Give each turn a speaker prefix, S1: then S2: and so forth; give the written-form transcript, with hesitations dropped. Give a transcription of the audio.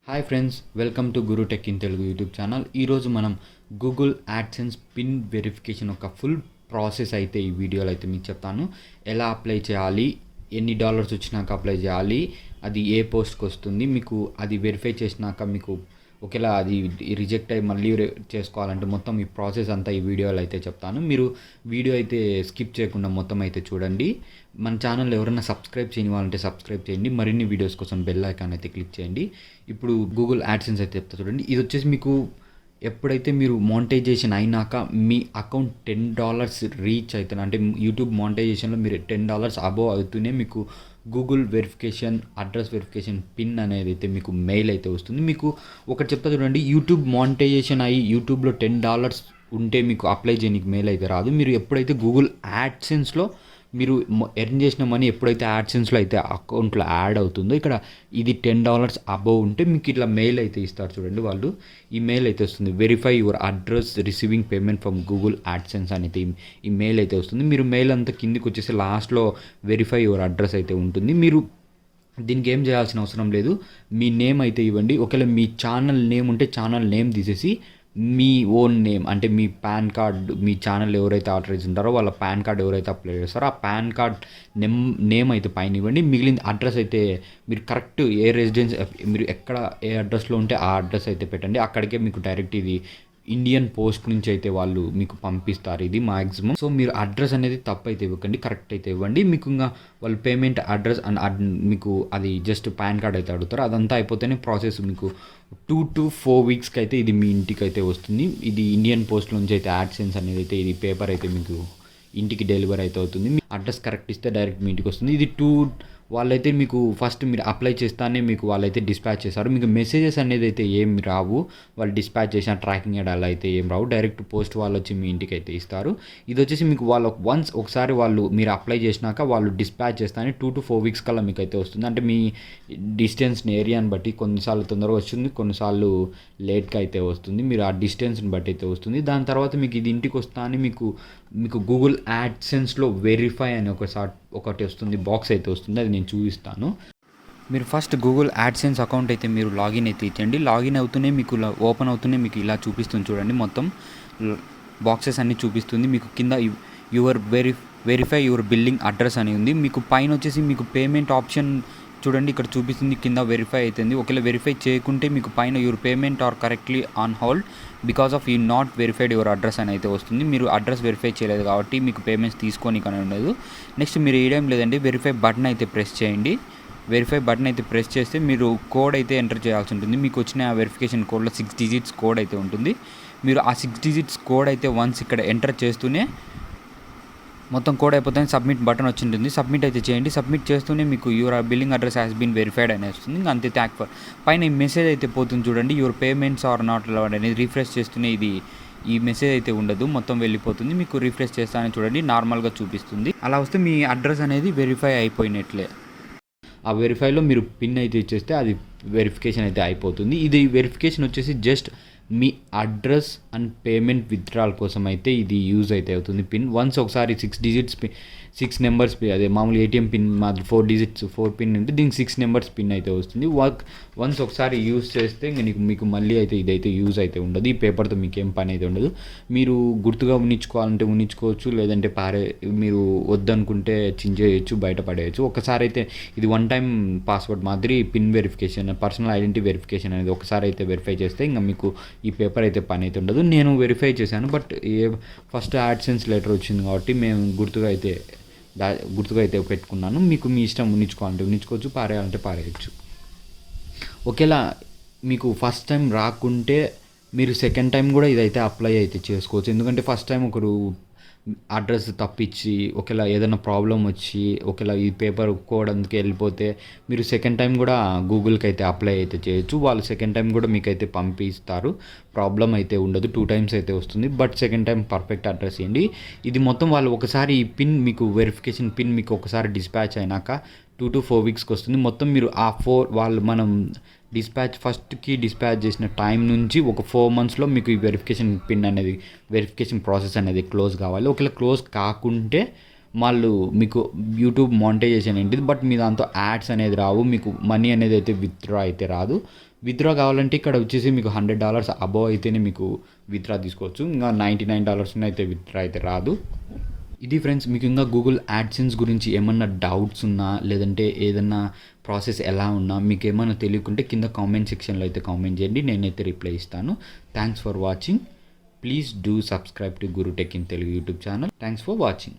S1: Hi friends, welcome to Guru tech in Telugu YouTube channel. ఈరోజు మనం Google AdSense pin verification ఒక full process అయితే ఈ వీడియోలో అయితే మీకు చెప్తాను. ఎలా అప్లై చేయాలి, ఎన్ని డాలర్స్ వచ్చినాక అప్లై చేయాలి, అది ఏ పోస్ట్కి వస్తుంది, మీకు అది వెరిఫై చేసినాక మీకు ఒకవేళ అది రిజెక్ట్ అయ్యి మళ్ళీ చేసుకోవాలంటే మొత్తం ఈ ప్రాసెస్ అంతా ఈ వీడియోలో అయితే చెప్తాను. మీరు వీడియో అయితే స్కిప్ చేయకుండా మొత్తం అయితే చూడండి. మన ఛానల్ ఎవరైనా సబ్స్క్రైబ్ చేయని వాళ్ళంటే సబ్స్క్రైబ్ చేయండి. మరిన్ని వీడియోస్ కోసం బెల్ ఐకాన్ అయితే క్లిక్ చేయండి. ఇప్పుడు గూగుల్ యాడ్సెన్స్ అయితే చెప్తా చూడండి. ఇది వచ్చేసి మీకు ఎప్పుడైతే మీరు మానిటైజేషన్ అయినాక మీ అకౌంట్ $10 రీచ్ అవుతుంది, అంటే యూట్యూబ్ మానిటైజేషన్లో మీరు $10 అబోవ్ అవుతూనే మీకు Google verification address verification pin అనేది అయితే మీకు మెయిల్ అయితే వస్తుంది. మీకు ఒకటి చెప్తా చూడండి, యూట్యూబ్ మానిటైజేషన్ అయ్యి యూట్యూబ్లో $10 ఉంటే మీకు అప్లై చేయడానికి మెయిల్ అయితే రాదు. మీరు ఎప్పుడైతే గూగుల్ యాడ్సెన్స్లో మీరు ఎర్న్ చేసిన మనీ ఎప్పుడైతే యాడ్సెన్స్లో అయితే అకౌంట్లో యాడ్ అవుతుందో ఇక్కడ ఇది $10 అబోవ్ ఉంటే మీకు ఇట్లా మెయిల్ అయితే ఇస్తారు చూడండి. వాళ్ళు ఈ మెయిల్ అయితే వస్తుంది, verify your address receiving payment from Google AdSense అనేది ఈ మెయిల్ అయితే వస్తుంది. మీరు మెయిల్ అంతా కిందికి వచ్చేసి లాస్ట్లో వెరిఫై యువర్ అడ్రస్ అయితే ఉంటుంది. మీరు దీనికి ఏం చేయాల్సిన అవసరం లేదు. మీ నేమ్ అయితే ఇవ్వండి. ఒకవేళ మీ ఛానల్ నేమ్ ఉంటే ఛానల్ నేమ్ తీసేసి మీ ఓన్ నేమ్, అంటే మీ పాన్ కార్డ్, మీ ఛానల్ ఎవరైతే ఆథరైజ్ ఉంటారో వాళ్ళ పాన్ కార్డ్ ఎవరైతే అప్లై చేస్తారో ఆ పాన్ కార్డ్ నేమ్ అయితే పైన ఇవ్వండి. మిగిలిన అడ్రస్ అయితే మీరు కరెక్ట్ ఏ రెసిడెన్స్, మీరు ఎక్కడ ఏ అడ్రస్లో ఉంటే ఆ అడ్రస్ అయితే పెట్టండి. అక్కడికే మీకు డైరెక్ట్ ఇది ఇండియన్ పోస్ట్ నుంచి అయితే వాళ్ళు మీకు పంపిస్తారు ఇది మ్యాక్సిమం. సో మీరు అడ్రస్ అనేది తప్పు అయితే ఇవ్వకండి, కరెక్ట్ అయితే ఇవ్వండి. మీకు ఇంకా వాళ్ళు పేమెంట్ అడ్రస్ అండ్ మీకు అది జస్ట్ పాన్ కార్డ్ అయితే అడుగుతారు. అదంతా అయిపోతేనే ప్రాసెస్ మీకు 2 to 4 వీక్స్కి అయితే ఇది మీ ఇంటికి అయితే వస్తుంది. ఇది ఇండియన్ పోస్ట్ నుంచి అయితే యాడ్సెన్స్ అనేది అయితే ఇది పేపర్ అయితే మీకు ఇంటికి డెలివరీ అయితే అవుతుంది. మీ అడ్రస్ కరెక్ట్ ఇస్తే డైరెక్ట్ మీ ఇంటికి వస్తుంది. ఇది వాళ్ళైతే మీకు ఫస్ట్ మీరు అప్లై చేస్తానే మీకు వాళ్ళైతే డిస్పాచ్ చేస్తారు. మీకు మెసేజెస్ అనేది అయితే ఏం రావు, వాళ్ళు డిస్పాచ్ చేసిన ట్రాకింగ్ అలా అయితే ఏం రావు. డైరెక్ట్ పోస్ట్ వాళ్ళు వచ్చి మీ ఇంటికి అయితే ఇస్తారు. ఇది వచ్చేసి మీకు వాళ్ళు ఒకసారి వాళ్ళు మీరు అప్లై చేసినాక వాళ్ళు డిస్పాచ్ చేస్తానే 2 to 4 వీక్స్ కల్లా మీకు అయితే వస్తుంది. అంటే మీ డిస్టెన్స్ని ఏరియాని బట్టి కొన్నిసార్లు తొందరగా వస్తుంది, కొన్నిసార్లు లేట్గా అయితే వస్తుంది. మీరు ఆ డిస్టెన్స్ని బట్టి అయితే వస్తుంది. దాని తర్వాత మీకు ఇది ఇంటికి వస్తానే మీకు గూగుల్ యాడ్సెన్స్లో వెరిఫై అని ఒకటి వస్తుంది, బాక్స్ అయితే వస్తుంది. అది నేను చూపిస్తాను. మీరు ఫస్ట్ గూగుల్ యాడ్సెన్స్ అకౌంట్ అయితే మీరు లాగిన్ అయితే ఇచ్చండి. లాగిన్ అవుతూనే మీకు ఓపెన్ అవుతూనే మీకు ఇలా చూపిస్తుంది చూడండి. మొత్తం బాక్సెస్ అన్నీ చూపిస్తుంది. మీకు కింద your verify your billing address అని ఉంది. మీకు పైన వచ్చేసి మీకు పేమెంట్ ఆప్షన్ చూడండి, ఇక్కడ చూపిస్తుంది కింద వెరిఫై అవుతుంది. ఒకవేళ వెరిఫై చేయకుంటే మీకు పైన your payment are correctly on hold because of you not verified your address అని అయితే వస్తుంది. మీరు అడ్రస్ వెరిఫై చేయలేదు కాబట్టి మీకు పేమెంట్స్ తీసుకొని కానీ ఉండదు. నెక్స్ట్ మీరు ఏం లేదండి, వెరిఫై బటన్ అయితే ప్రెస్ చేయండి. వెరిఫై బటన్ అయితే ప్రెస్ చేస్తే మీరు కోడ్ అయితే ఎంటర్ చేయాల్సి ఉంటుంది. మీకు వచ్చిన వెరిఫికేషన్ కోడ్లో 6 digits కోడ్ అయితే ఉంటుంది. మీరు ఆ 6 digits కోడ్ అయితే వన్స్ ఇక్కడ ఎంటర్ చేస్తూనే మొత్తం కోడ్ అయిపోతుంది. సబ్మిట్ బటన్ వచ్చి ఉంటుంది, సబ్మిట్ అయితే చేయండి. సబ్మిట్ చేస్తూనే మీకు your billing address has been verified అని వస్తుంది. అంతే, థ్యాంక్ ఫర్. పైన ఈ మెసేజ్ అయితే పోతుంది చూడండి, your payments are not allowed అనేది. రిఫ్రెష్ చేస్తూనే ఈ మెసేజ్ అయితే ఉండదు, మొత్తం వెళ్ళిపోతుంది. మీకు రిఫ్రెష్ చేస్తానే చూడండి నార్మల్గా చూపిస్తుంది. అలా వస్తే మీ అడ్రస్ అనేది వెరిఫై అయిపోయినట్లే. ఆ వెరిఫైలో మీరు పిన్ అయితే ఇచ్చేస్తే అది వెరిఫికేషన్ అయితే అయిపోతుంది. ఇది వెరిఫికేషన్ వచ్చేసి just me address and payment withdrawal కోసం అయితే ఇది యూజ్ అయితే అవుతుంది. పిన్ వన్స్ ఒకసారి 6 digits 6 నెంబర్స్ అదే మామూలు ఏటీఎం పిన్ మాది 4 digits 4 పిన్ ఉంటే దీనికి 6 నెంబర్స్ పిన్ అయితే వస్తుంది. వన్స్ ఒకసారి యూజ్ చేస్తే ఇంక మీకు మళ్ళీ అయితే ఇదైతే యూజ్ అయితే ఉండదు. ఈ పేపర్తో మీకు ఏం పని అయితే ఉండదు. మీరు గుర్తుగా ఉంచుకోవాలంటే ఉంచుకోవచ్చు, లేదంటే మీరు వద్దనుకుంటే చించేయచ్చు, బయట పడేయచ్చు. ఒకసారి అయితే ఇది 1 time పాస్వర్డ్ మాదిరి pin verification, personal identity verification అనేది ఒకసారి అయితే వెరిఫై చేస్తే ఇంకా మీకు ఈ పేపర్ అయితే పని అయితే ఉండదు. నేను వెరిఫై చేశాను, బట్ ఫస్ట్ యాడ్సెన్స్ లెటర్ వచ్చింది కాబట్టి మేము గుర్తుగా అయితే పెట్టుకున్నాను. మీకు మీ ఇష్టం ఉంచుకోవాలంటే ఉంచుకోవచ్చు, పారేయాలంటే పారేయచ్చు. ఒకేలా మీకు ఫస్ట్ టైం రాకుంటే మీరు సెకండ్ టైం కూడా ఇదైతే అప్లై అయితే చేసుకోవచ్చు. ఎందుకంటే ఫస్ట్ టైం ఒకరు అడ్రస్ తప్పించి ఒకవేళ ఏదైనా ప్రాబ్లం వచ్చి ఒకవేళ ఈ పేపర్ కోడ్ అందుకే వెళ్ళిపోతే మీరు సెకండ్ టైం కూడా గూగుల్కి అయితే అప్లై అయితే చేయొచ్చు. వాళ్ళు సెకండ్ టైం కూడా మీకు అయితే పంపిస్తారు, ప్రాబ్లం అయితే ఉండదు. 2 times అయితే వస్తుంది, but second time perfect address ఇవ్వండి. ఇది మొత్తం వాళ్ళు ఒకసారి ఈ పిన్ మీకు వెరిఫికేషన్ పిన్ మీకు ఒకసారి డిస్పాచ్ అయినాక 2 to 4 వీక్స్కి వస్తుంది. మొత్తం మీరు ఆ వాళ్ళు మనం ఫస్ట్కి డిస్పాచ్ చేసిన టైం నుంచి ఒక 4 monthsలో మీకు ఈ వెరిఫికేషన్ ప్రాసెస్ అనేది క్లోజ్ కావాలి. ఒకవేళ క్లోజ్ కాకుంటే వాళ్ళు మీకు యూట్యూబ్ మానిటైజేషన్ ఏంటిది, బట్ మీ దాంతో యాడ్స్ అనేది రావు, మీకు మనీ అనేది అయితే విత్డ్రా అయితే రాదు. విత్డ్రా కావాలంటే ఇక్కడ వచ్చేసి మీకు $100 అబోవ్ అయితేనే మీకు విత్డ్రా తీసుకోవచ్చు. ఇంకా $99 అయితే విత్డ్రా అయితే రాదు. ఇది ఫ్రెండ్స్, మీకు ఇంకా గూగుల్ యాడ్సెన్స్ గురించి ఏమన్నా డౌట్స్ ఉన్నా, లేదంటే ఏదన్నా ప్రాసెస్ ఎలా ఉన్నా, మీకు ఏమన్నా తెలియకుంటే కింద కామెంట్ సెక్షన్లో అయితే కామెంట్ చేయండి, నేనైతే రిప్లై ఇస్తాను. Thanks for watching. Please do subscribe to Guru tech in Telugu YouTube channel. Thanks for watching.